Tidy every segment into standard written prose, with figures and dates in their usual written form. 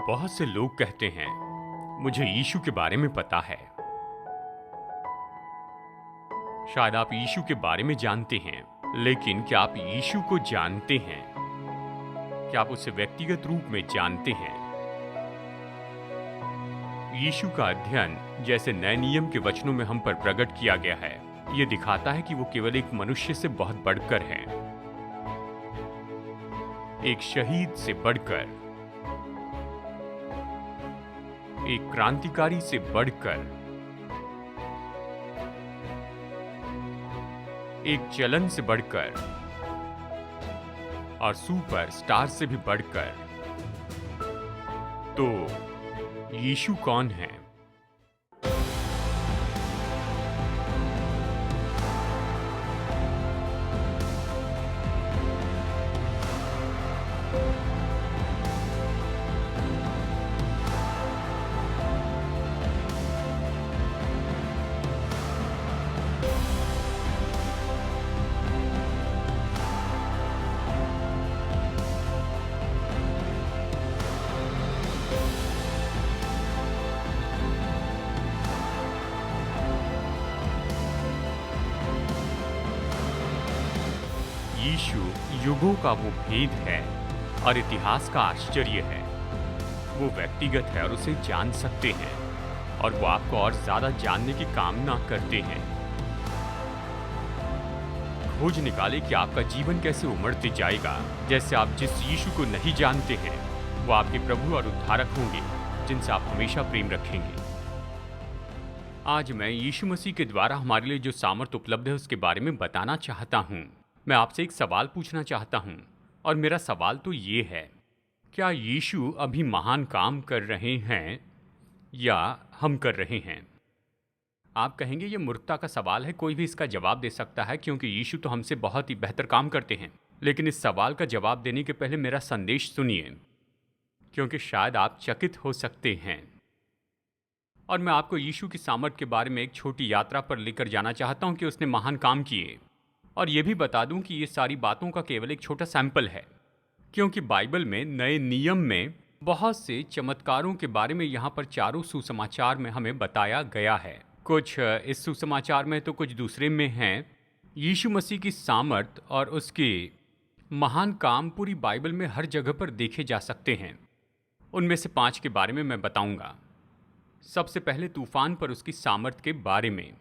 बहुत से लोग कहते हैं मुझे यीशु के बारे में पता है। शायद आप यीशु के बारे में जानते हैं, लेकिन क्या आप यीशु को जानते हैं? क्या आप उसे व्यक्तिगत रूप में जानते हैं? यीशु का अध्ययन जैसे नए नियम के वचनों में हम पर प्रकट किया गया है, ये दिखाता है कि वो केवल एक मनुष्य से बहुत बढ़कर है, एक शहीद से बढ़कर, एक क्रांतिकारी से बढ़कर, एक चलन से बढ़कर और सुपर स्टार से भी बढ़कर। तो यीशु कौन है? यीशु युगों का वो भेद है और इतिहास का आश्चर्य है। वो व्यक्तिगत है और उसे जान सकते हैं, और वो आपको और ज्यादा जानने की कामना करते हैं। खोज निकाले कि आपका जीवन कैसे उमड़ते जाएगा। जैसे आप जिस यीशु को नहीं जानते हैं, वो आपके प्रभु और उद्धारक होंगे, जिनसे आप हमेशा प्रेम रखेंगे। आज मैं यीशु मसीह के द्वारा हमारे लिए जो सामर्थ उपलब्ध है उसके बारे में बताना चाहता हूँ। मैं आपसे एक सवाल पूछना चाहता हूँ, और मेरा सवाल तो ये है, क्या यीशु अभी महान काम कर रहे हैं या हम कर रहे हैं? आप कहेंगे ये मूर्खता का सवाल है, कोई भी इसका जवाब दे सकता है, क्योंकि यीशु तो हमसे बहुत ही बेहतर काम करते हैं। लेकिन इस सवाल का जवाब देने के पहले मेरा संदेश सुनिए, क्योंकि शायद आप चकित हो सकते हैं। और मैं आपको यीशु की सामर्थ के बारे में एक छोटी यात्रा पर लेकर जाना चाहता हूँ कि उसने महान काम किए। और ये भी बता दूं कि ये सारी बातों का केवल एक छोटा सैंपल है, क्योंकि बाइबल में नए नियम में बहुत से चमत्कारों के बारे में यहाँ पर चारों सुसमाचार में हमें बताया गया है। कुछ इस सुसमाचार में तो कुछ दूसरे में हैं। यीशु मसीह की सामर्थ और उसके महान काम पूरी बाइबल में हर जगह पर देखे जा सकते हैं। उनमें से 5 के बारे में मैं बताऊंगा। सबसे पहले तूफान पर उसकी सामर्थ के बारे में।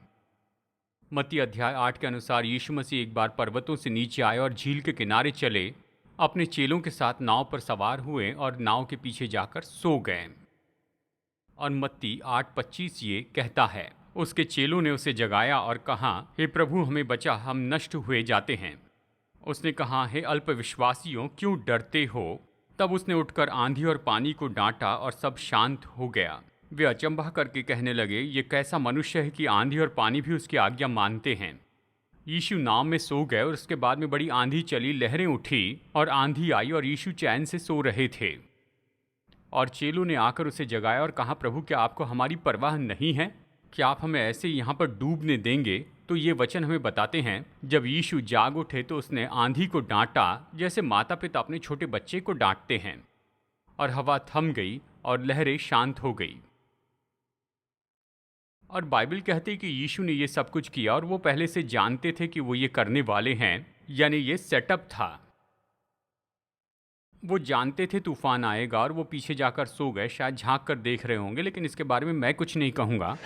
मत्ती अध्याय 8 के अनुसार यीशु मसीह एक बार पर्वतों से नीचे आए और झील के किनारे चले, अपने चेलों के साथ नाव पर सवार हुए और नाव के पीछे जाकर सो गए। और मत्ती 8:25 ये कहता है, उसके चेलों ने उसे जगाया और कहा, हे प्रभु हमें बचा, हम नष्ट हुए जाते हैं। उसने कहा, हे अल्पविश्वासियों क्यों डरते हो? तब उसने उठकर आंधी और पानी को डांटा और सब शांत हो गया। वे अचंभा करके कहने लगे, ये कैसा मनुष्य है कि आंधी और पानी भी उसकी आज्ञा मानते हैं। यीशु नाव में सो गए और उसके बाद में बड़ी आंधी चली, लहरें उठी और आंधी आई और यीशु चैन से सो रहे थे। और चेलों ने आकर उसे जगाया और कहा, प्रभु क्या आपको हमारी परवाह नहीं है? क्या आप हमें ऐसे यहाँ पर डूबने देंगे? तो ये वचन हमें बताते हैं, जब यीशु जाग उठे तो उसने आंधी को डांटा जैसे माता पिता अपने छोटे बच्चे को डांटते हैं, और हवा थम गई और लहरें शांत हो गई। और बाइबल कहती है कि यीशु ने ये सब कुछ किया और वो पहले से जानते थे कि वो ये करने वाले हैं, यानी ये सेटअप था। वो जानते थे तूफान आएगा और वो पीछे जाकर सो गए। शायद झांक कर देख रहे होंगे, लेकिन इसके बारे में मैं कुछ नहीं कहूँगा।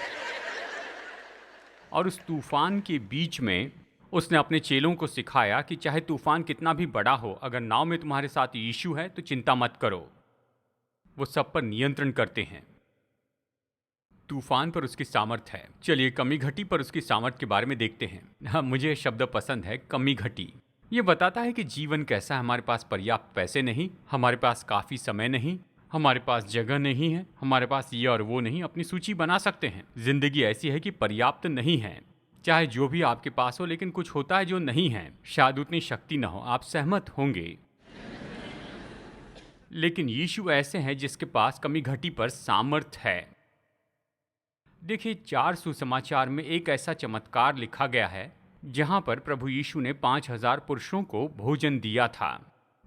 और उस तूफान के बीच में उसने अपने चेलों को सिखाया कि चाहे तूफान कितना भी बड़ा हो, अगर नाव में तुम्हारे साथ यीशु है तो चिंता मत करो। वो सब पर नियंत्रण करते हैं। तूफान पर उसकी सामर्थ है। चलिए कमी घटी पर उसकी सामर्थ के बारे में देखते हैं। हाँ, मुझे ये शब्द पसंद है, कमी घटी। ये बताता है कि जीवन कैसा है। हमारे पास पर्याप्त पैसे नहीं, हमारे पास काफ़ी समय नहीं, हमारे पास जगह नहीं है, हमारे पास ये और वो नहीं। अपनी सूची बना सकते हैं। जिंदगी ऐसी है कि पर्याप्त नहीं है, चाहे जो भी आपके पास हो, लेकिन कुछ होता है जो नहीं है। शायद उतनी शक्ति ना हो, आप सहमत होंगे। लेकिन यीशु ऐसे हैं जिसके पास कमी घटी पर सामर्थ है। देखिए, 4 सुसमाचार में एक ऐसा चमत्कार लिखा गया है जहां पर प्रभु यीशु ने 5,000 पुरुषों को भोजन दिया था।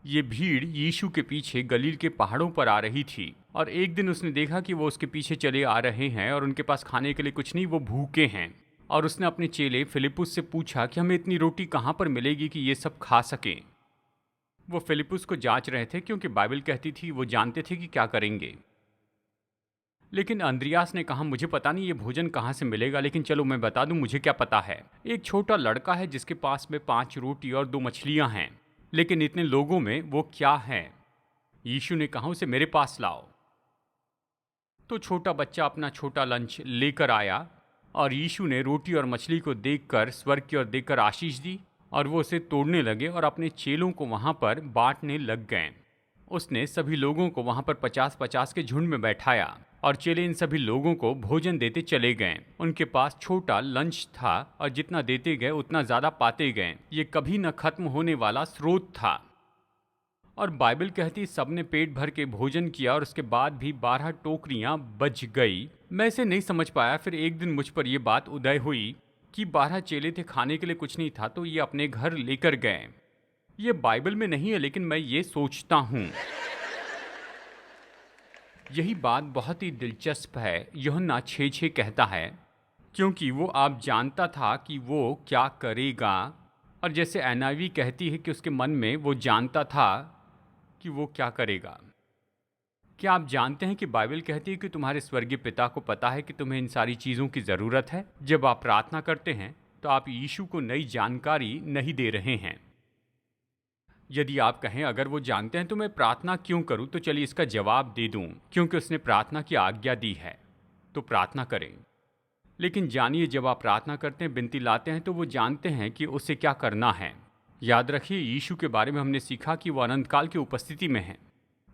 ये भीड़ यीशु के पीछे गलील के पहाड़ों पर आ रही थी और एक दिन उसने देखा कि वो उसके पीछे चले आ रहे हैं और उनके पास खाने के लिए कुछ नहीं, वो भूखे हैं। और उसने अपने चेले फिलिपुस से पूछा कि हमें इतनी रोटी कहाँ पर मिलेगी कि ये सब खा सकें। वो फिलिपुस को जांच रहे थे क्योंकि बाइबल कहती थी वो जानते थे कि क्या करेंगे। लेकिन अंद्रियास ने कहा, मुझे पता नहीं ये भोजन कहाँ से मिलेगा, लेकिन चलो मैं बता दूं मुझे क्या पता है। एक छोटा लड़का है जिसके पास में 5 रोटी और 2 मछलियां हैं, लेकिन इतने लोगों में वो क्या है? यीशु ने कहा, उसे मेरे पास लाओ। तो छोटा बच्चा अपना छोटा लंच लेकर आया और यीशु ने रोटी और मछली को देखकर स्वर्ग की ओर देखकर आशीष दी और वो उसे तोड़ने लगे और अपने चेलों को वहां पर बांटने लग गए। उसने सभी लोगों को वहां पर 50-50 के झुंड में बैठाया और चेले इन सभी लोगों को भोजन देते चले गए। उनके पास छोटा लंच था और जितना देते गए उतना ज्यादा पाते गए। ये कभी न खत्म होने वाला स्रोत था। और बाइबल कहती सबने पेट भर के भोजन किया और उसके बाद भी 12 टोकरियां बच गई। मैं इसे नहीं समझ पाया। फिर एक दिन मुझ पर यह बात उदय हुई कि 12 चेले थे, खाने के लिए कुछ नहीं था, तो ये अपने घर लेकर गए। ये बाइबल में नहीं है, लेकिन मैं ये सोचता हूँ। यही बात बहुत ही दिलचस्प है। यूहन्ना 6:6 कहता है, क्योंकि वो आप जानता था कि वो क्या करेगा। और जैसे NIV कहती है कि उसके मन में वो जानता था कि वो क्या करेगा। क्या आप जानते हैं कि बाइबल कहती है कि तुम्हारे स्वर्गीय पिता को पता है कि तुम्हें इन सारी चीज़ों की ज़रूरत है? जब आप प्रार्थना करते हैं तो आप यीशु को नई जानकारी नहीं दे रहे हैं। यदि आप कहें अगर वो जानते हैं तो मैं प्रार्थना क्यों करूं, तो चलिए इसका जवाब दे दूं, क्योंकि उसने प्रार्थना की आज्ञा दी है, तो प्रार्थना करें। लेकिन जानिए, जब आप प्रार्थना करते हैं, विनती लाते हैं, तो वो जानते हैं कि उसे क्या करना है। याद रखिए, यीशु के बारे में हमने सीखा कि वो अनंत काल की उपस्थिति में है।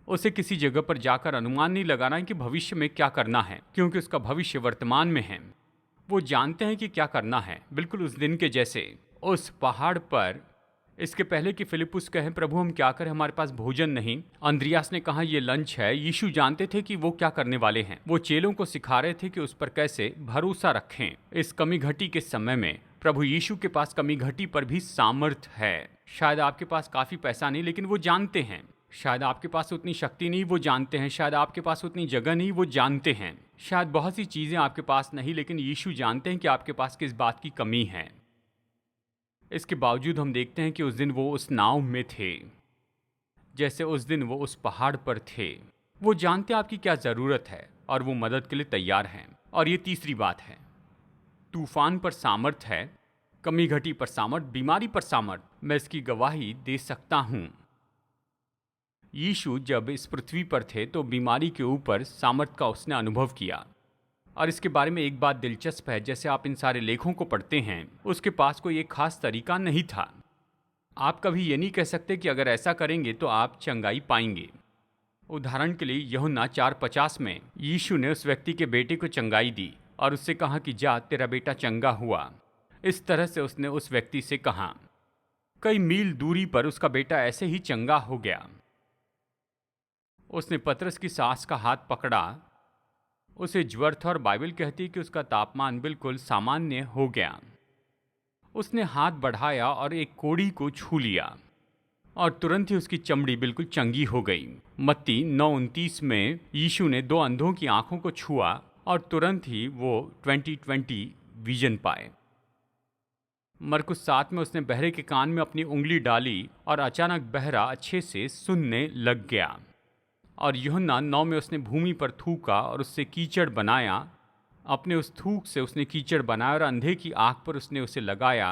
उसे किसी जगह पर जाकर अनुमान नहीं लगाना है कि भविष्य में क्या करना है, क्योंकि उसका भविष्य वर्तमान में है। वो जानते हैं कि क्या करना है, बिल्कुल उस दिन के जैसे उस पहाड़ पर। इसके पहले कि फिलिपुस कहे, प्रभु हम क्या करें, हमारे पास भोजन नहीं, अंद्रियास ने कहा ये लंच है। यीशु जानते थे कि वो क्या करने वाले हैं। वो चेलों को सिखा रहे थे कि उस पर कैसे भरोसा रखें। इस कमी घटी के समय में प्रभु यीशु के पास कमी घटी पर भी सामर्थ है। शायद आपके पास काफी पैसा नहीं, लेकिन वो जानते हैं। शायद आपके पास उतनी शक्ति नहीं, वो जानते हैं। शायद आपके पास उतनी जगह नहीं, वो जानते हैं। शायद बहुत सी चीजें आपके पास नहीं, लेकिन यीशु जानते हैं कि आपके पास किस बात की कमी है। इसके बावजूद हम देखते हैं कि उस दिन वो उस नाव में थे, जैसे उस दिन वो उस पहाड़ पर थे। वो जानते हैं आपकी क्या ज़रूरत है और वो मदद के लिए तैयार हैं। और ये तीसरी बात है, तूफान पर सामर्थ है, कमी घटी पर सामर्थ, बीमारी पर सामर्थ। मैं इसकी गवाही दे सकता हूँ। यीशु जब इस पृथ्वी पर थे तो बीमारी के ऊपर सामर्थ का उसने अनुभव किया। और इसके बारे में एक बात दिलचस्प है, जैसे आप इन सारे लेखों को पढ़ते हैं, उसके पास कोई एक खास तरीका नहीं था। आप कभी ये नहीं कह सकते कि अगर ऐसा करेंगे तो आप चंगाई पाएंगे। उदाहरण के लिए यूहन्ना 4:50 में यीशु ने उस व्यक्ति के बेटे को चंगाई दी और उससे कहा कि जा, तेरा बेटा चंगा हुआ। इस तरह से उसने उस व्यक्ति से कहा। कई मील दूरी पर उसका बेटा ऐसे ही चंगा हो गया। उसने पतरस की सास का हाथ पकड़ा। उसे ज्वर था और बाइबल कहती है कि उसका तापमान बिल्कुल सामान्य हो गया। उसने हाथ बढ़ाया और एक कोड़ी को छू लिया और तुरंत ही उसकी चमड़ी बिल्कुल चंगी हो गई। मत्ती 9:29 में यीशु ने 2 अंधों की आंखों को छुआ और तुरंत ही वो 20/20 विजन पाए। मरकुस 7 में उसने बहरे के कान में अपनी उंगली डाली और अचानक बहरा अच्छे से सुनने लग गया। और यूहन्ना 9 में उसने भूमि पर थूका और उससे कीचड़ बनाया। अपने उस थूक से उसने कीचड़ बनाया और अंधे की आंख पर उसने उसे लगाया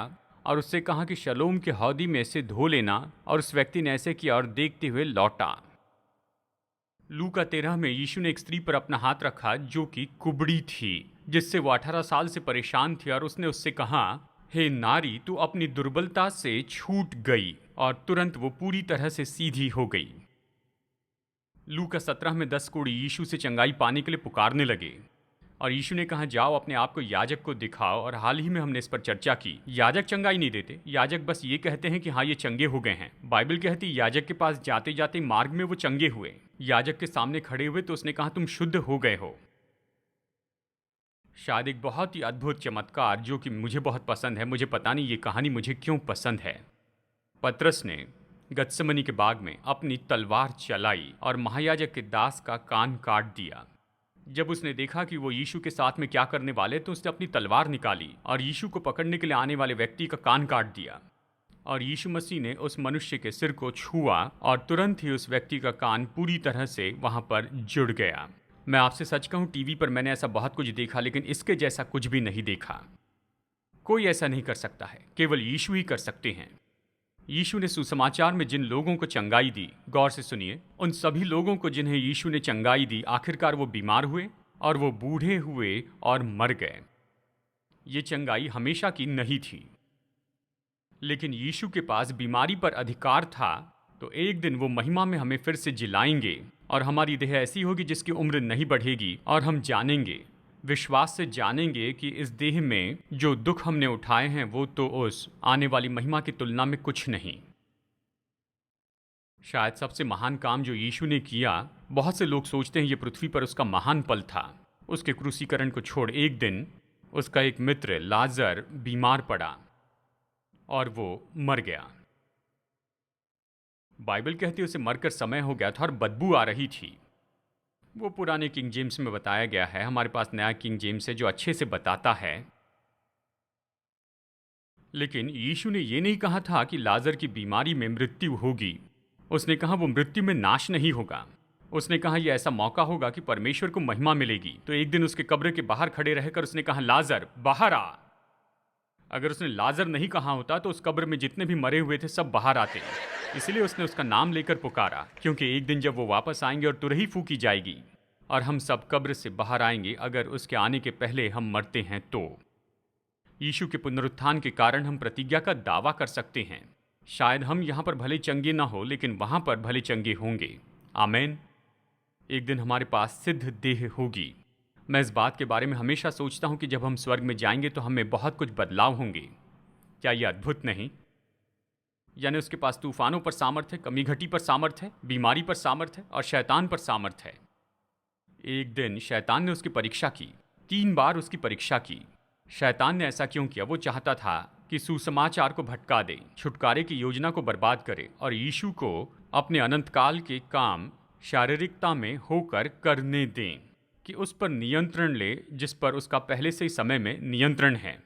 और उससे कहा कि शलोम के हौदी में से धो लेना। और उस व्यक्ति ने ऐसे किया और देखते हुए लौटा। लूका 13 में यीशु ने एक स्त्री पर अपना हाथ रखा जो कि कुबड़ी थी, जिससे वो 18 साल से परेशान थी, और उसने उससे कहा, हे नारी, तू अपनी दुर्बलता से छूट गई। और तुरंत वो पूरी तरह से सीधी हो गई। लूका 17 में 10 कोढ़ी यीशु से चंगाई पाने के लिए पुकारने लगे और यीशु ने कहा, जाओ अपने आप को याजक को दिखाओ। और हाल ही में हमने इस पर चर्चा की। याजक चंगाई नहीं देते, याजक बस ये कहते हैं कि हाँ ये चंगे हो गए हैं। बाइबल कहती याजक के पास जाते जाते मार्ग में वो चंगे हुए। याजक के सामने खड़े हुए तो उसने कहा, तुम शुद्ध हो गए हो। शायद एक बहुत ही अद्भुत चमत्कार जो कि मुझे बहुत पसंद है। मुझे पता नहीं ये कहानी मुझे क्यों पसंद है। पतरस ने गत्समनी के बाग में अपनी तलवार चलाई और महायाजक के दास का कान काट दिया। जब उसने देखा कि वो यीशु के साथ में क्या करने वाले, तो उसने अपनी तलवार निकाली और यीशु को पकड़ने के लिए आने वाले व्यक्ति का कान काट दिया। और यीशु मसीह ने उस मनुष्य के सिर को छुआ और तुरंत ही उस व्यक्ति का कान पूरी तरह से वहां पर जुड़ गया। मैं आपसे सच कहूं, टीवी पर मैंने ऐसा बहुत कुछ देखा, लेकिन इसके जैसा कुछ भी नहीं देखा। कोई ऐसा नहीं कर सकता है, केवल यीशु ही कर सकते हैं। यीशु ने सुसमाचार में जिन लोगों को चंगाई दी, गौर से सुनिए, उन सभी लोगों को जिन्हें यीशु ने चंगाई दी, आखिरकार वो बीमार हुए और वो बूढ़े हुए और मर गए। ये चंगाई हमेशा की नहीं थी, लेकिन यीशु के पास बीमारी पर अधिकार था। तो एक दिन वो महिमा में हमें फिर से जिलाएंगे और हमारी देह ऐसी होगी जिसकी उम्र नहीं बढ़ेगी, और हम जानेंगे, विश्वास से जानेंगे कि इस देह में जो दुख हमने उठाए हैं वो तो उस आने वाली महिमा की तुलना में कुछ नहीं। शायद सबसे महान काम जो यीशु ने किया, बहुत से लोग सोचते हैं ये पृथ्वी पर उसका महान पल था। उसके क्रूसीकरण को छोड़ एक दिन उसका एक मित्र लाजर बीमार पड़ा और वो मर गया। बाइबल कहती है उसे मरकर समय हो गया था और बदबू आ रही थी। वो पुराने किंग जेम्स में बताया गया है। हमारे पास नया किंग जेम्स है जो अच्छे से बताता है। लेकिन यीशु ने ये नहीं कहा था कि लाजर की बीमारी में मृत्यु होगी। उसने कहा वो मृत्यु में नाश नहीं होगा। उसने कहा यह ऐसा मौका होगा कि परमेश्वर को महिमा मिलेगी। तो एक दिन उसके कब्र के बाहर खड़े रहकर उसने कहा, लाजर बाहर आ। अगर उसने लाजर नहीं कहा होता तो उस कब्र में जितने भी मरे हुए थे सब बाहर आते। इसलिए उसने उसका नाम लेकर पुकारा, क्योंकि एक दिन जब वो वापस आएंगे और तुरही फूकी जाएगी और हम सब कब्र से बाहर आएंगे अगर उसके आने के पहले हम मरते हैं तो। यीशु के पुनरुत्थान के कारण हम प्रतिज्ञा का दावा कर सकते हैं। शायद हम यहाँ पर भले चंगे ना हो, लेकिन वहाँ पर भले चंगे होंगे। आमीन। एक दिन हमारे पास सिद्ध देह होगी। मैं इस बात के बारे में हमेशा सोचता हूँ कि जब हम स्वर्ग में जाएंगे तो हमें बहुत कुछ बदलाव होंगे। क्या ये अद्भुत नहीं? यानी उसके पास तूफानों पर सामर्थ है, कमी घटी पर सामर्थ है, बीमारी पर सामर्थ है और शैतान पर सामर्थ है। एक दिन शैतान ने उसकी परीक्षा की, 3 बार उसकी परीक्षा की। शैतान ने ऐसा क्यों किया? वो चाहता था कि सुसमाचार को भटका दे, छुटकारे की योजना को बर्बाद करे और यीशु को अपने अनंत काल के काम शारीरिकता में होकर करने दें, कि उस पर नियंत्रण ले जिस पर उसका पहले से ही समय में नियंत्रण है।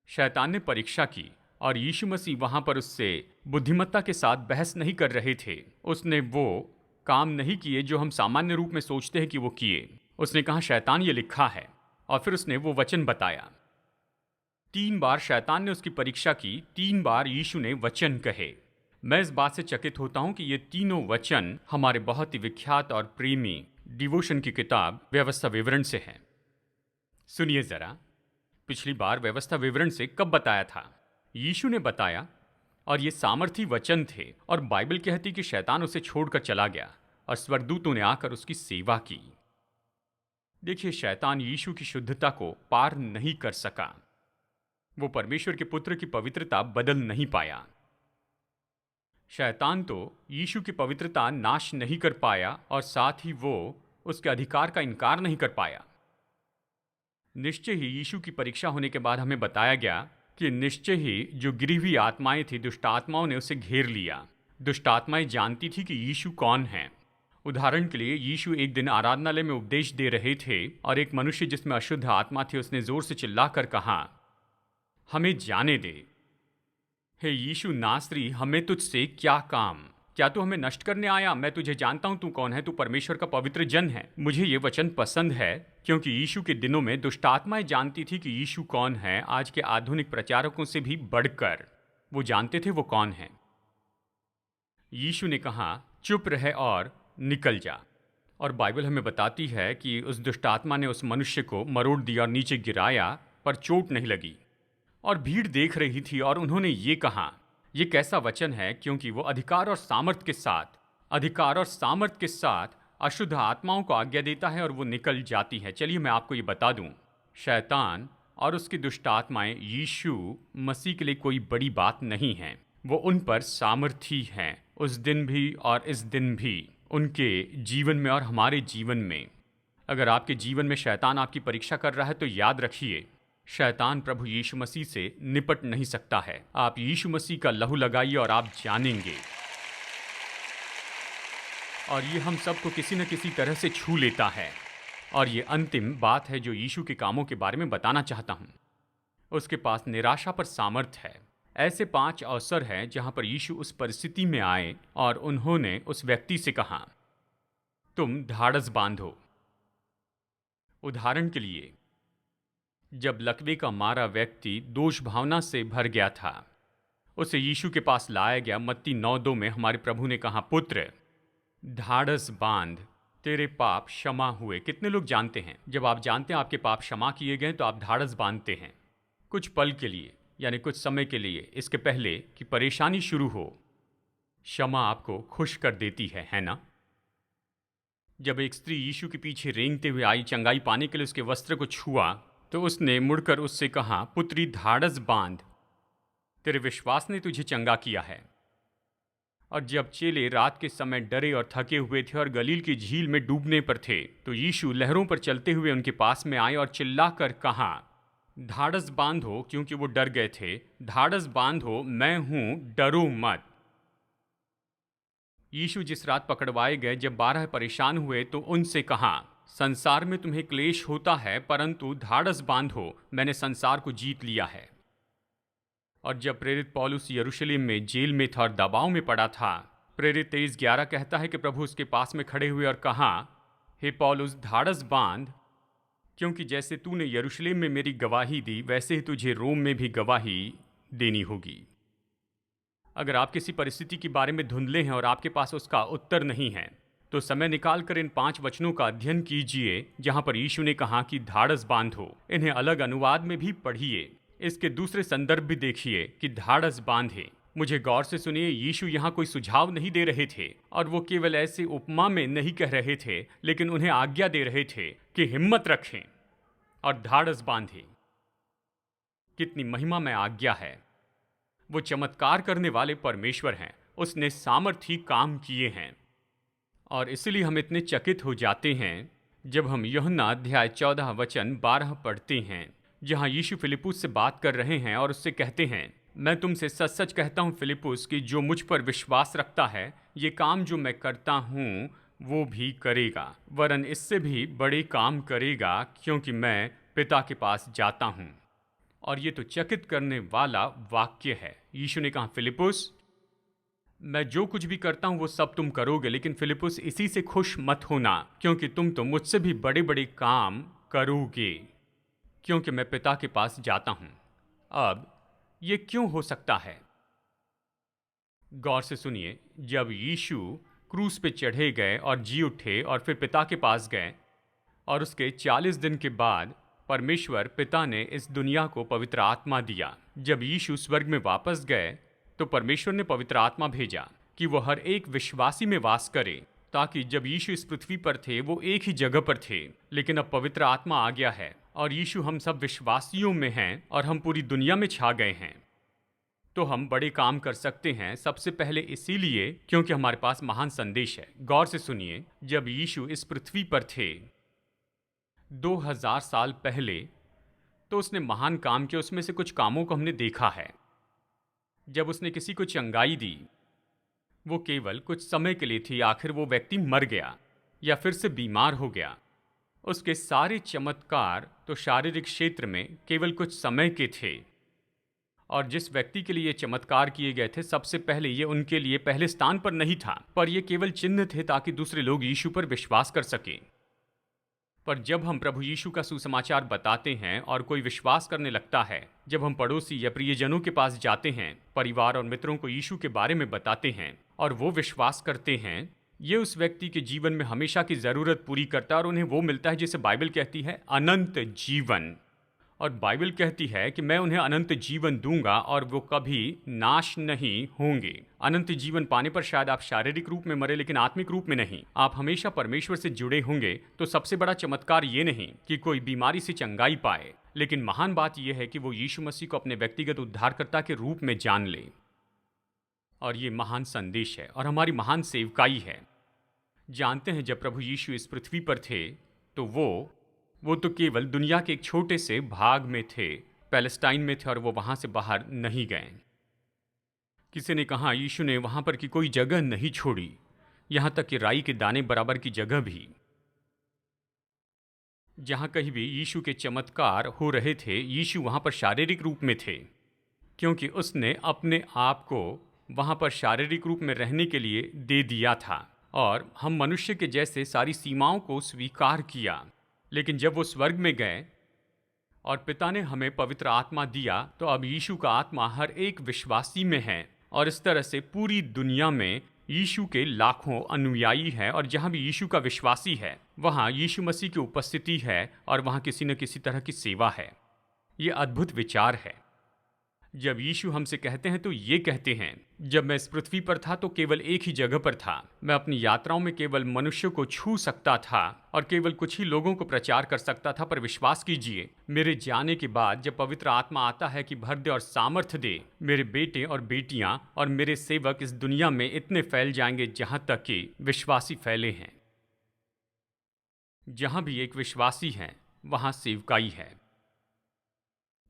शैतान ने परीक्षा की और यीशु मसीह वहां पर उससे बुद्धिमत्ता के साथ बहस नहीं कर रहे थे। उसने वो काम नहीं किए जो हम सामान्य रूप में सोचते हैं कि वो किए। उसने कहा शैतान ये लिखा है, और फिर उसने वो वचन बताया। 3 बार शैतान ने उसकी परीक्षा की, 3 बार यीशु ने वचन कहे। मैं इस बात से चकित होता हूं कि ये तीनों वचन हमारे बहुत ही विख्यात और प्रेमी डिवोशन की किताब व्यवस्था विवरण से हैं। सुनिए जरा, पिछली बार व्यवस्था विवरण से कब बताया था? यीशु ने बताया, और ये सामर्थी वचन थे। और बाइबल कहती कि शैतान उसे छोड़कर चला गया और स्वर्गदूतों ने आकर उसकी सेवा की। देखिए, शैतान यीशु की शुद्धता को पार नहीं कर सका। वो परमेश्वर के पुत्र की पवित्रता बदल नहीं पाया। शैतान तो यीशु की पवित्रता नाश नहीं कर पाया और साथ ही वो उसके अधिकार का इनकार नहीं कर पाया। निश्चय ही यीशु की परीक्षा होने के बाद हमें बताया गया कि निश्चय ही जो गिरी हुई आत्माएं थी, दुष्ट आत्माओं ने उसे घेर लिया। दुष्ट आत्माएं जानती थी कि यीशु कौन है। उदाहरण के लिए, यीशु एक दिन आराधनालय में उपदेश दे रहे थे और एक मनुष्य जिसमें अशुद्ध आत्मा थी, उसने जोर से चिल्लाकर कहा, हमें जाने दे। हे यीशु नासरी, हमें तुझसे क्या काम? क्या तू हमें नष्ट करने आया? मैं तुझे जानता हूं तू कौन है। तू परमेश्वर का पवित्र जन है। मुझे ये वचन पसंद है क्योंकि यीशु के दिनों में दुष्ट आत्माएं जानती थी कि यीशु कौन है। आज के आधुनिक प्रचारकों से भी बढ़कर वो जानते थे वो कौन है। यीशु ने कहा, चुप रहे और निकल जा। और बाइबल हमें बताती है कि उस दुष्ट आत्मा ने उस मनुष्य को मरोड़ दिया और नीचे गिराया, पर चोट नहीं लगी। और भीड़ देख रही थी और उन्होंने ये कहा, ये कैसा वचन है, क्योंकि वो अधिकार और सामर्थ के साथ अशुद्ध आत्माओं को आज्ञा देता है और वो निकल जाती है। चलिए मैं आपको ये बता दूं, शैतान और उसकी दुष्ट आत्माएं यीशु मसीह के लिए कोई बड़ी बात नहीं है। वो उन पर सामर्थी हैं, उस दिन भी और इस दिन भी, उनके जीवन में और हमारे जीवन में। अगर आपके जीवन में शैतान आपकी परीक्षा कर रहा है तो याद रखिए, शैतान प्रभु यीशु मसीह से निपट नहीं सकता है। आप यीशु मसीह का लहू लगाइए और आप जानेंगे। और ये हम सबको किसी न किसी तरह से छू लेता है। और ये अंतिम बात है जो यीशु के कामों के बारे में बताना चाहता हूँ। उसके पास निराशा पर सामर्थ है। ऐसे 5 अवसर हैं जहां पर यीशु उस परिस्थिति में आए और उन्होंने उस व्यक्ति से कहा, तुम ढाढ़स बांधो। उदाहरण के लिए, जब लकवे का मारा व्यक्ति दोष भावना से भर गया था, उसे यीशु के पास लाया गया। मत्ती 9:2 में हमारे प्रभु ने कहा, पुत्र ढाढ़स बांध, तेरे पाप क्षमा हुए। कितने लोग जानते हैं, जब आप जानते हैं आपके पाप क्षमा किए गए तो आप ढाढ़स बांधते हैं। कुछ पल के लिए, यानी कुछ समय के लिए, इसके पहले कि परेशानी शुरू हो, क्षमा आपको खुश कर देती है ना? जब एक स्त्री यीशु के पीछे रेंगते हुए आई चंगाई पाने के लिए उसके वस्त्र को छुआ, तो उसने मुड़कर उससे कहा, पुत्री ढाढ़स बांध, तेरे विश्वास ने तुझे चंगा किया है। और जब चेले रात के समय डरे और थके हुए थे और गलील की झील में डूबने पर थे, तो यीशु लहरों पर चलते हुए उनके पास में आए और चिल्लाकर कहा, ढाढ़स बांधो, क्योंकि वो डर गए थे। ढाढ़स बांधो, मैं हूं, डरो मत। यीशु जिस रात पकड़वाए गए, जब 12 परेशान हुए तो उनसे कहा, संसार में तुम्हें क्लेश होता है, परंतु ढाढ़स बांधो, मैंने संसार को जीत लिया है। और जब प्रेरित पौलुस यरूशलेम में जेल में था और दबाव में पड़ा था, प्रेरित 23:11 कहता है कि प्रभु उसके पास में खड़े हुए और कहा, हे पौलुस ढाढ़स बांध, क्योंकि जैसे तूने यरूशलेम में मेरी गवाही दी, वैसे ही तुझे रोम में भी गवाही देनी होगी। अगर आप किसी परिस्थिति के बारे में धुंधले हैं और आपके पास उसका उत्तर नहीं है, तो समय निकालकर इन 5 वचनों का अध्ययन कीजिए जहां पर यीशु ने कहा कि ढाढ़स बांधो। इन्हें अलग अनुवाद में भी पढ़िए। इसके दूसरे संदर्भ भी देखिए कि ढाढ़स बांधे। मुझे गौर से सुनिए, यीशु यहाँ कोई सुझाव नहीं दे रहे थे और वो केवल ऐसे उपमा में नहीं कह रहे थे, लेकिन उन्हें आज्ञा दे रहे थे कि हिम्मत रखें और ढाढ़स बांधें। कितनी महिमामय आज्ञा है। वो चमत्कार करने वाले परमेश्वर हैं। उसने सामर्थी काम किए हैं और इसलिए हम इतने चकित हो जाते हैं जब हम यूहन्ना अध्याय 14 वचन 12 पढ़ते हैं, जहां यीशु फिलिप्पुस से बात कर रहे हैं और उससे कहते हैं, मैं तुमसे सच सच कहता हूं फिलिप्पुस कि जो मुझ पर विश्वास रखता है, ये काम जो मैं करता हूं वो भी करेगा, वरन इससे भी बड़े काम करेगा, क्योंकि मैं पिता के पास जाता हूं। और ये तो चकित करने वाला वाक्य है। यीशु ने कहा, फिलिप्पुस मैं जो कुछ भी करता हूं वो सब तुम करोगे, लेकिन फिलिप्पुस इसी से खुश मत होना, क्योंकि तुम तो मुझसे भी बड़े बड़े काम करोगे, क्योंकि मैं पिता के पास जाता हूं। अब ये क्यों हो सकता है? गौर से सुनिए। जब यीशु क्रूस पे चढ़े गए और जी उठे और फिर पिता के पास गए, और उसके 40 दिन के बाद परमेश्वर पिता ने इस दुनिया को पवित्र आत्मा दिया। जब यीशु स्वर्ग में वापस गए तो परमेश्वर ने पवित्र आत्मा भेजा कि वो हर एक विश्वासी में वास करे, ताकि जब यीशु इस पृथ्वी पर थे वो एक ही जगह पर थे, लेकिन अब पवित्र आत्मा आ गया है और यीशु हम सब विश्वासियों में हैं और हम पूरी दुनिया में छा गए हैं। तो हम बड़े काम कर सकते हैं, सबसे पहले इसीलिए क्योंकि हमारे पास महान संदेश है। गौर से सुनिए। जब यीशु इस पृथ्वी पर थे 2000 साल पहले, तो उसने महान काम किए। उसमें से कुछ कामों को हमने देखा है। जब उसने किसी को चंगाई दी, वो केवल कुछ समय के लिए थी। आखिर वो व्यक्ति मर गया या फिर से बीमार हो गया। उसके सारे चमत्कार तो शारीरिक क्षेत्र में केवल कुछ समय के थे, और जिस व्यक्ति के लिए ये चमत्कार किए गए थे, सबसे पहले ये उनके लिए पहले स्थान पर नहीं था, पर ये केवल चिन्ह थे ताकि दूसरे लोग यीशु पर विश्वास कर सकें। पर जब हम प्रभु यीशु का सुसमाचार बताते हैं और कोई विश्वास करने लगता है, जब हम पड़ोसी या प्रियजनों के पास जाते हैं, परिवार और मित्रों को यीशु के बारे में बताते हैं और वो विश्वास करते हैं, ये उस व्यक्ति के जीवन में हमेशा की ज़रूरत पूरी करता है और उन्हें वो मिलता है जिसे बाइबल कहती है अनंत जीवन। और बाइबल कहती है कि मैं उन्हें अनंत जीवन दूंगा और वो कभी नाश नहीं होंगे। अनंत जीवन पाने पर शायद आप शारीरिक रूप में मरे, लेकिन आत्मिक रूप में नहीं। आप हमेशा परमेश्वर से जुड़े होंगे। तो सबसे बड़ा चमत्कार ये नहीं कि कोई बीमारी से चंगाई पाए, लेकिन महान बात यह है कि वो यीशु मसीह को अपने व्यक्तिगत उद्धारकर्ता के रूप में जान ले। और ये महान संदेश है और हमारी महान सेवकाई है। जानते हैं, जब प्रभु यीशु इस पृथ्वी पर थे तो वो वो तो केवल दुनिया के एक छोटे से भाग में थे, पैलेस्टाइन में थे, और वो वहाँ से बाहर नहीं गए। किसी ने कहा यीशु ने वहाँ पर की कोई जगह नहीं छोड़ी, यहाँ तक कि राई के दाने बराबर की जगह भी। जहाँ कहीं भी यीशु के चमत्कार हो रहे थे, यीशु वहाँ पर शारीरिक रूप में थे, क्योंकि उसने अपने आप को वहाँ पर शारीरिक रूप में रहने के लिए दे दिया था। और हम मनुष्य के जैसे सारी सीमाओं को स्वीकार किया। लेकिन जब वो स्वर्ग में गए और पिता ने हमें पवित्र आत्मा दिया, तो अब यीशु का आत्मा हर एक विश्वासी में है। और इस तरह से पूरी दुनिया में यीशु के लाखों अनुयायी हैं, और जहाँ भी यीशु का विश्वासी है वहाँ यीशु मसीह की उपस्थिति है, और वहाँ किसी न किसी तरह की सेवा है। ये अद्भुत विचार है। जब यीशु हमसे कहते हैं तो ये कहते हैं, जब मैं इस पृथ्वी पर था तो केवल एक ही जगह पर था। मैं अपनी यात्राओं में केवल मनुष्य को छू सकता था और केवल कुछ ही लोगों को प्रचार कर सकता था। पर विश्वास कीजिए, मेरे जाने के बाद जब पवित्र आत्मा आता है कि भर दे और सामर्थ्य दे, मेरे बेटे और बेटियां और मेरे सेवक इस दुनिया में इतने फैल जाएंगे जहां तक कि विश्वासी फैले हैं। जहां भी एक विश्वासी है वहां सेवकाई है।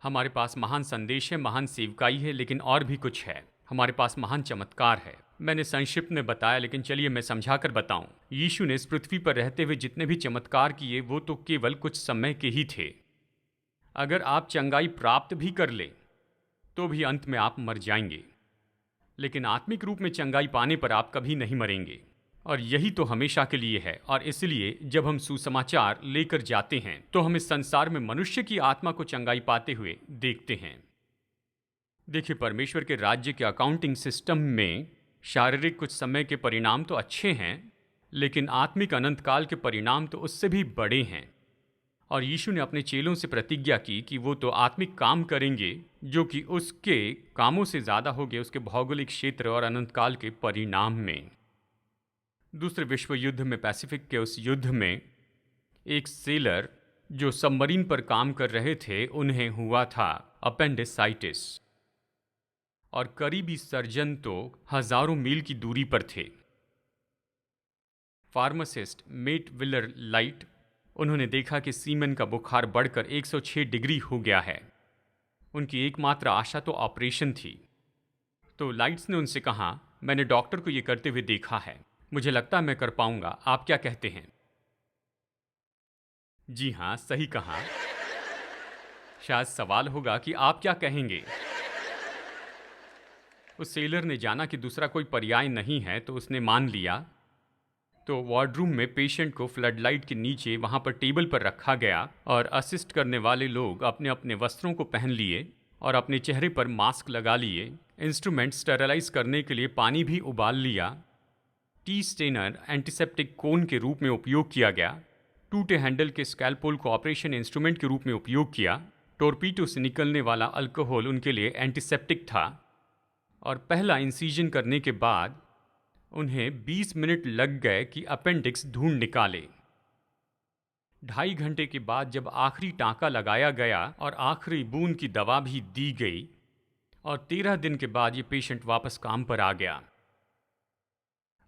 हमारे पास महान संदेश है, महान सेवकाई है, लेकिन और भी कुछ है। हमारे पास महान चमत्कार है। मैंने संक्षिप्त में बताया, लेकिन चलिए मैं समझाकर बताऊं। यीशु ने इस पृथ्वी पर रहते हुए जितने भी चमत्कार किए वो तो केवल कुछ समय के ही थे। अगर आप चंगाई प्राप्त भी कर ले तो भी अंत में आप मर जाएंगे, लेकिन आत्मिक रूप में चंगाई पाने पर आप कभी नहीं मरेंगे। और यही तो हमेशा के लिए है। और इसलिए जब हम सुसमाचार लेकर जाते हैं तो हम इस संसार में मनुष्य की आत्मा को चंगाई पाते हुए देखते हैं। देखिए, परमेश्वर के राज्य के अकाउंटिंग सिस्टम में शारीरिक कुछ समय के परिणाम तो अच्छे हैं, लेकिन आत्मिक अनंत काल के परिणाम तो उससे भी बड़े हैं। और यीशु ने अपने चेलों से प्रतिज्ञा की कि वो तो आत्मिक काम करेंगे जो कि उसके कामों से ज़्यादा होंगे उसके भौगोलिक क्षेत्र और अनंत काल के परिणाम में। दूसरे विश्व युद्ध में, पैसिफिक के उस युद्ध में, एक सेलर जो सबमरीन पर काम कर रहे थे, उन्हें हुआ था अपेंडिसाइटिस। और करीबी सर्जन तो हजारों मील की दूरी पर थे। फार्मासिस्ट मेट विलर लाइट, उन्होंने देखा कि सीमन का बुखार बढ़कर 106 डिग्री हो गया है। उनकी एकमात्र आशा तो ऑपरेशन थी। तो लाइट्स ने उनसे कहा, मैंने डॉक्टर को ये करते हुए देखा है, मुझे लगता है मैं कर पाऊंगा, आप क्या कहते हैं? जी हाँ, सही कहा। शायद सवाल होगा कि आप क्या कहेंगे। उस सेलर ने जाना कि दूसरा कोई पर्याय नहीं है, तो उसने मान लिया। तो वार्डरूम में पेशेंट को फ्लड लाइट के नीचे वहाँ पर टेबल पर रखा गया, और असिस्ट करने वाले लोग अपने अपने वस्त्रों को पहन लिए और अपने चेहरे पर मास्क लगा लिए। इंस्ट्रूमेंट स्टेरलाइज करने के लिए पानी भी उबाल लिया। टी स्टेनर एंटीसेप्टिक कोन के रूप में उपयोग किया गया। टूटे हैंडल के स्कैलपोल को ऑपरेशन इंस्ट्रूमेंट के रूप में उपयोग किया। टोरपीडो से निकलने वाला अल्कोहल उनके लिए एंटीसेप्टिक था। और पहला इंसीजन करने के बाद उन्हें 20 मिनट लग गए कि अपेंडिक्स ढूंढ निकाले। 2.5 घंटे के बाद जब आखिरी टाँका लगाया गया और आखिरी बूंद की दवा भी दी गई, और 13 दिन के बाद ये पेशेंट वापस काम पर आ गया।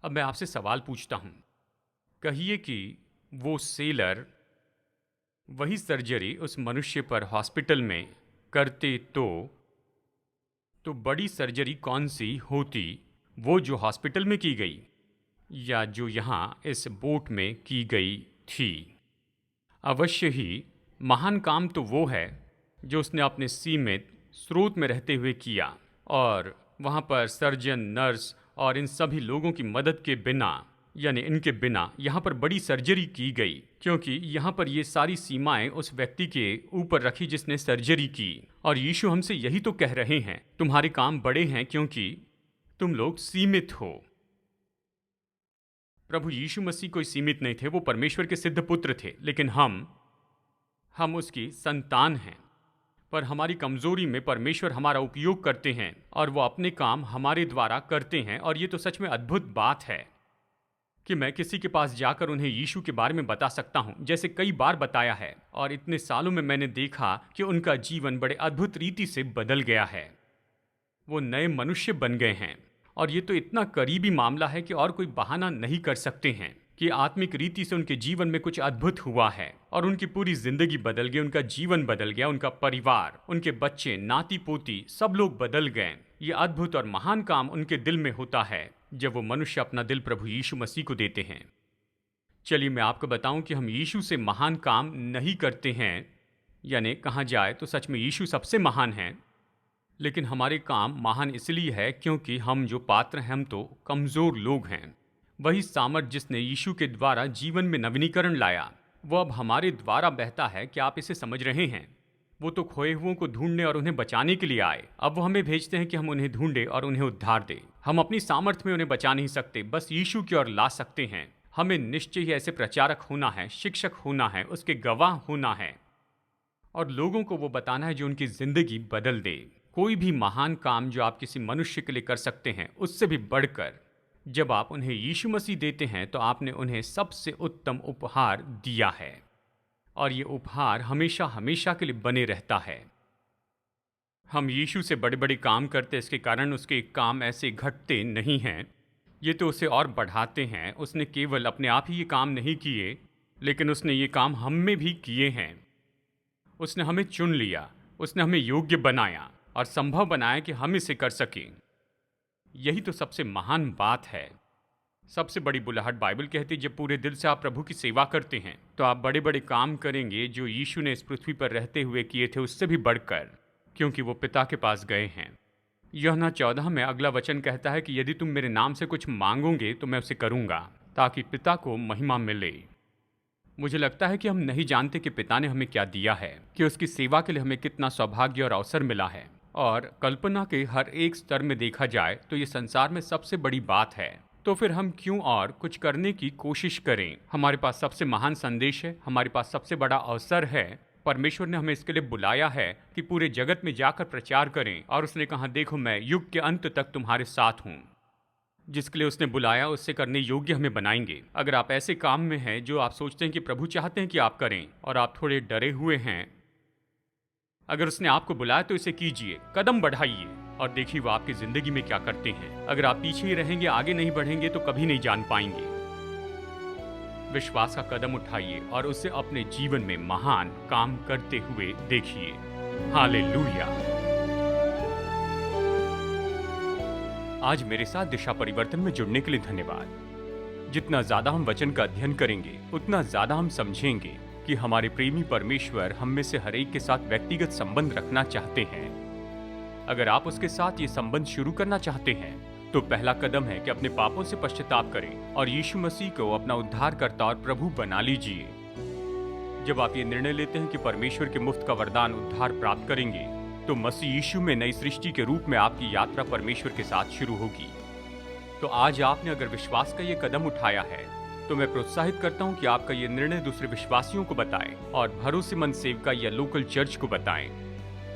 अब मैं आपसे सवाल पूछता हूँ, कहिए कि वो सेलर वही सर्जरी उस मनुष्य पर हॉस्पिटल में करते तो बड़ी सर्जरी कौन सी होती, वो जो हॉस्पिटल में की गई या जो यहाँ इस बोट में की गई थी? अवश्य ही महान काम तो वो है जो उसने अपने सीमित स्रोत में रहते हुए किया, और वहाँ पर सर्जन, नर्स और इन सभी लोगों की मदद के बिना, यानी इनके बिना यहाँ पर बड़ी सर्जरी की गई, क्योंकि यहाँ पर ये सारी सीमाएं उस व्यक्ति के ऊपर रखी जिसने सर्जरी की। और यीशु हमसे यही तो कह रहे हैं, तुम्हारे काम बड़े हैं क्योंकि तुम लोग सीमित हो। प्रभु यीशु मसीह कोई सीमित नहीं थे, वो परमेश्वर के सिद्ध पुत्र थे, लेकिन हम उसकी संतान हैं। पर हमारी कमजोरी में परमेश्वर हमारा उपयोग करते हैं और वो अपने काम हमारे द्वारा करते हैं। और ये तो सच में अद्भुत बात है कि मैं किसी के पास जाकर उन्हें यीशु के बारे में बता सकता हूँ, जैसे कई बार बताया है, और इतने सालों में मैंने देखा कि उनका जीवन बड़े अद्भुत रीति से बदल गया है। वो नए मनुष्य बन गए हैं। और ये तो इतना करीबी मामला है कि और कोई बहाना नहीं कर सकते हैं। कि आत्मिक रीति से उनके जीवन में कुछ अद्भुत हुआ है और उनकी पूरी जिंदगी बदल गई, उनका जीवन बदल गया, उनका परिवार, उनके बच्चे, नाती पोती सब लोग बदल गए। ये अद्भुत और महान काम उनके दिल में होता है जब वो मनुष्य अपना दिल प्रभु यीशु मसीह को देते हैं। चलिए मैं आपको बताऊं कि हम यीशु से महान काम नहीं करते हैं, यानी कहा जाए तो सच में यीशु सबसे महान हैं, लेकिन हमारे काम महान इसलिए है क्योंकि हम जो पात्र हैं, हम तो कमज़ोर लोग हैं। वही सामर्थ जिसने यीशु के द्वारा जीवन में नवीनीकरण लाया, वो अब हमारे द्वारा बहता है। क्या आप इसे समझ रहे हैं? वो तो खोए हुओं को ढूंढने और उन्हें बचाने के लिए आए, अब वो हमें भेजते हैं कि हम उन्हें ढूंढें और उन्हें उद्धार दें। हम अपनी सामर्थ्य में उन्हें बचा नहीं सकते, बस यीशु की ओर ला सकते हैं। हमें निश्चय ही ऐसे प्रचारक होना है, शिक्षक होना है, उसके गवाह होना है और लोगों को वो बताना है जो उनकी जिंदगी बदल दे। कोई भी महान काम जो आप किसी मनुष्य के लिए कर सकते हैं, उससे भी बढ़कर जब आप उन्हें यीशु मसीह देते हैं तो आपने उन्हें सबसे उत्तम उपहार दिया है और ये उपहार हमेशा हमेशा के लिए बने रहता है। हम यीशु से बड़े बड़े काम करते, इसके कारण उसके काम ऐसे घटते नहीं हैं, ये तो उसे और बढ़ाते हैं। उसने केवल अपने आप ही ये काम नहीं किए, लेकिन उसने ये काम हम में भी किए हैं। उसने हमें चुन लिया, उसने हमें योग्य बनाया और संभव बनाया कि हम इसे कर सकें। यही तो सबसे महान बात है। सबसे बड़ी बुलाहट बाइबल कहती है, जब पूरे दिल से आप प्रभु की सेवा करते हैं तो आप बड़े बड़े काम करेंगे जो यीशु ने इस पृथ्वी पर रहते हुए किए थे, उससे भी बढ़कर, क्योंकि वो पिता के पास गए हैं। यूहन्ना 14 में अगला वचन कहता है कि यदि तुम मेरे नाम से कुछ मांगोगे तो मैं उसे करूंगा, ताकि पिता को महिमा मिले। मुझे लगता है कि हम नहीं जानते कि पिता ने हमें क्या दिया है, कि उसकी सेवा के लिए हमें कितना सौभाग्य और अवसर मिला है। और कल्पना के हर एक स्तर में देखा जाए तो ये संसार में सबसे बड़ी बात है। तो फिर हम क्यों और कुछ करने की कोशिश करें? हमारे पास सबसे महान संदेश है, हमारे पास सबसे बड़ा अवसर है। परमेश्वर ने हमें इसके लिए बुलाया है कि पूरे जगत में जाकर प्रचार करें, और उसने कहा, देखो मैं युग के अंत तक तुम्हारे साथ हूँ। जिसके लिए उसने बुलाया उससे करने योग्य हमें बनाएंगे। अगर आप ऐसे काम में हैं जो आप सोचते हैं कि प्रभु चाहते हैं कि आप करें और आप थोड़े डरे हुए हैं, अगर उसने आपको बुलाया तो इसे कीजिए, कदम बढ़ाइए और देखिए वो आपकी जिंदगी में क्या करते हैं। अगर आप पीछे ही रहेंगे, आगे नहीं बढ़ेंगे तो कभी नहीं जान पाएंगे। विश्वास का कदम उठाइए और उसे अपने जीवन में महान काम करते हुए देखिए। हालेलुया। आज मेरे साथ दिशा परिवर्तन में जुड़ने के लिए धन्यवाद। जितना ज्यादा हम वचन का अध्ययन करेंगे, उतना ज्यादा हम समझेंगे कि हमारे प्रेमी परमेश्वर हम में से हर एक के साथ व्यक्तिगत संबंध रखना चाहते हैं। अगर आप उसके साथ ये संबंध शुरू करना चाहते हैं तो पहला कदम है कि अपने पापों से पश्चाताप करें और यीशु मसीह को अपना उद्धारकर्ता और प्रभु बना लीजिए। जब आप ये निर्णय लेते हैं कि परमेश्वर के मुफ्त का वरदान उद्धार प्राप्त करेंगे, तो मसीह यीशु में नई सृष्टि के रूप में आपकी यात्रा परमेश्वर के साथ शुरू होगी। तो आज आपने अगर विश्वास का ये कदम उठाया है तो मैं प्रोत्साहित करता हूं कि आपका ये निर्णय दूसरे विश्वासियों को बताएं और भरोसेमंद सेवका या लोकल चर्च को बताएं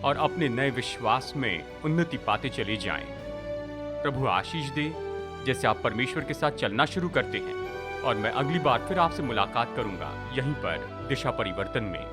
और अपने नए विश्वास में उन्नति पाते चले जाएं। प्रभु आशीष दे जैसे आप परमेश्वर के साथ चलना शुरू करते हैं। और मैं अगली बार फिर आपसे मुलाकात करूंगा यहीं पर दिशा परिवर्तन में।